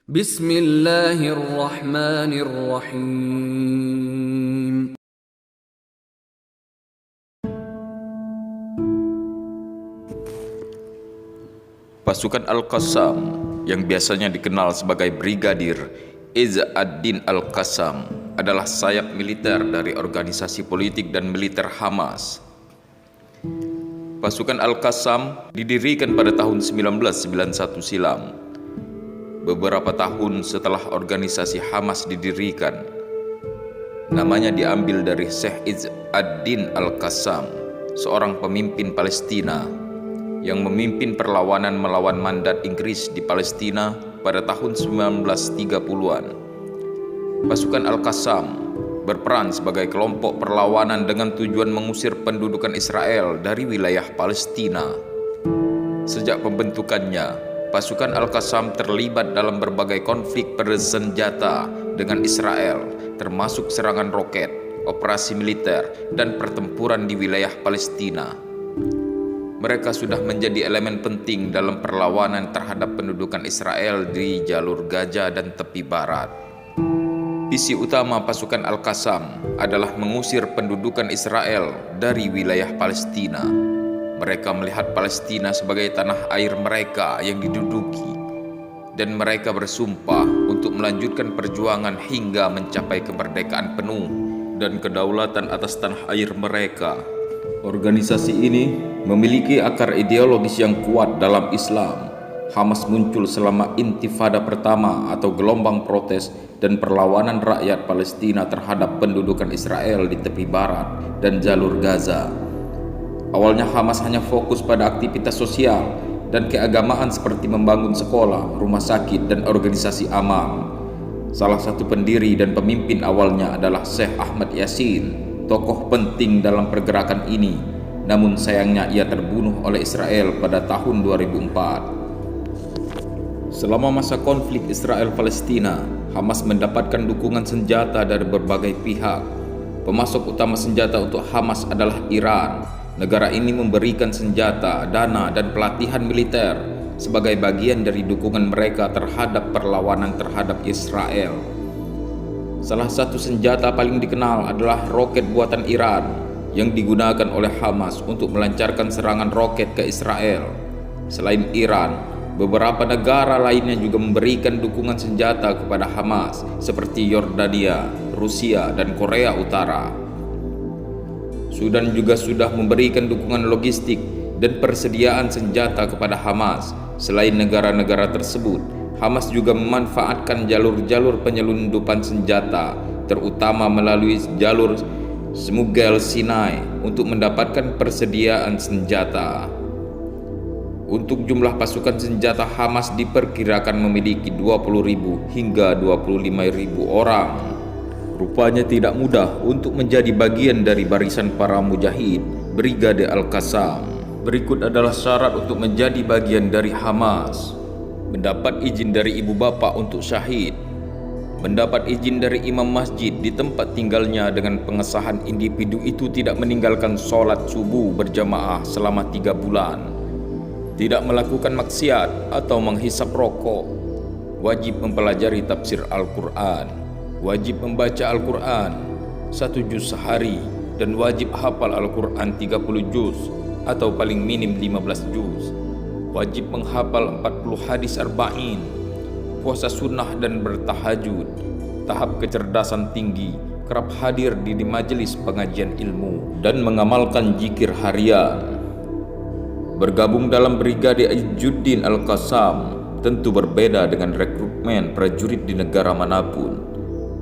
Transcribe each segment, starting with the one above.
Bismillahirrahmanirrahim. Pasukan Al-Qassam yang biasanya dikenal sebagai Brigadir Izz ad-Din Al-Qassam adalah sayap militer dari organisasi politik dan militer Hamas. Pasukan Al-Qassam didirikan pada tahun 1991 silam, beberapa tahun setelah organisasi Hamas didirikan. Namanya diambil dari Syekh Izz ad-Din Al-Qassam, seorang pemimpin Palestina yang memimpin perlawanan melawan mandat Inggris di Palestina pada tahun 1930-an. Pasukan Al-Qassam berperan sebagai kelompok perlawanan dengan tujuan mengusir pendudukan Israel dari wilayah Palestina. Sejak pembentukannya, pasukan Al-Qassam terlibat dalam berbagai konflik bersenjata dengan Israel, termasuk serangan roket, operasi militer, dan pertempuran di wilayah Palestina. Mereka sudah menjadi elemen penting dalam perlawanan terhadap pendudukan Israel di jalur Gaza dan tepi barat. Misi utama pasukan Al-Qassam adalah mengusir pendudukan Israel dari wilayah Palestina. Mereka melihat Palestina sebagai tanah air mereka yang diduduki, dan mereka bersumpah untuk melanjutkan perjuangan hingga mencapai kemerdekaan penuh dan kedaulatan atas tanah air mereka. Organisasi ini memiliki akar ideologis yang kuat dalam Islam. Hamas muncul selama Intifada pertama atau gelombang protes dan perlawanan rakyat Palestina terhadap pendudukan Israel di tepi barat dan jalur Gaza. Awalnya Hamas hanya fokus pada aktivitas sosial dan keagamaan seperti membangun sekolah, rumah sakit, dan organisasi amal. Salah satu pendiri dan pemimpin awalnya adalah Syekh Ahmad Yasin, tokoh penting dalam pergerakan ini. Namun sayangnya ia terbunuh oleh Israel pada tahun 2004. Selama masa konflik Israel-Palestina, Hamas mendapatkan dukungan senjata dari berbagai pihak. Pemasok utama senjata untuk Hamas adalah Iran. Negara ini memberikan senjata, dana, dan pelatihan militer sebagai bagian dari dukungan mereka terhadap perlawanan terhadap Israel. Salah satu senjata paling dikenal adalah roket buatan Iran yang digunakan oleh Hamas untuk melancarkan serangan roket ke Israel. Selain Iran, beberapa negara lainnya juga memberikan dukungan senjata kepada Hamas seperti Yordania, Rusia, dan Korea Utara. Sudan juga sudah memberikan dukungan logistik dan persediaan senjata kepada Hamas. Selain negara-negara tersebut, Hamas juga memanfaatkan jalur-jalur penyelundupan senjata, terutama melalui jalur Smugel Sinai untuk mendapatkan persediaan senjata. Untuk jumlah pasukan senjata Hamas diperkirakan memiliki 20.000 hingga 25.000 orang. Rupanya tidak mudah untuk menjadi bagian dari barisan para mujahid Brigade Al-Qassam. Berikut adalah syarat untuk menjadi bagian dari Hamas: mendapat izin dari ibu bapa untuk syahid, mendapat izin dari imam masjid di tempat tinggalnya dengan pengesahan individu itu tidak meninggalkan sholat subuh berjamaah selama 3 bulan, tidak melakukan maksiat atau menghisap rokok, wajib mempelajari tafsir Al-Quran, wajib membaca Al-Quran 1 juz sehari, dan wajib hafal Al-Quran 30 juz atau paling minim 15 juz, wajib menghafal 40 hadis arba'in, puasa sunnah dan bertahajud, tahap kecerdasan tinggi, kerap hadir di majelis pengajian ilmu, dan mengamalkan zikir harian. Bergabung dalam Brigade Izzuddin Al-Qassam tentu berbeda dengan rekrutmen prajurit di negara manapun.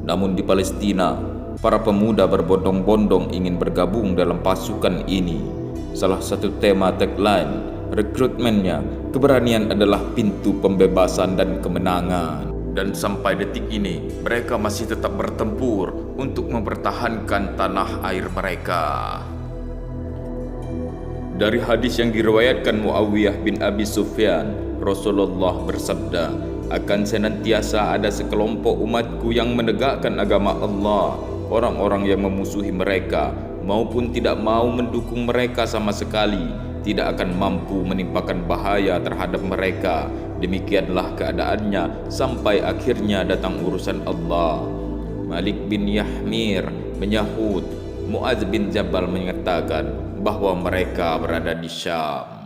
Namun di Palestina, para pemuda berbondong-bondong ingin bergabung dalam pasukan ini. Salah satu tema tagline rekrutmennya, keberanian adalah pintu pembebasan dan kemenangan. Dan sampai detik ini, mereka masih tetap bertempur untuk mempertahankan tanah air mereka. Dari hadis yang diriwayatkan Muawiyah bin Abi Sufyan, Rasulullah bersabda, "Akan senantiasa ada sekelompok umatku yang menegakkan agama Allah. Orang-orang yang memusuhi mereka maupun tidak mau mendukung mereka sama sekali tidak akan mampu menimpakan bahaya terhadap mereka Demikianlah keadaannya sampai akhirnya datang urusan Allah. Malik bin Yahmir menyahut, Mu'adz bin Jabal mengatakan bahwa mereka berada di Syam.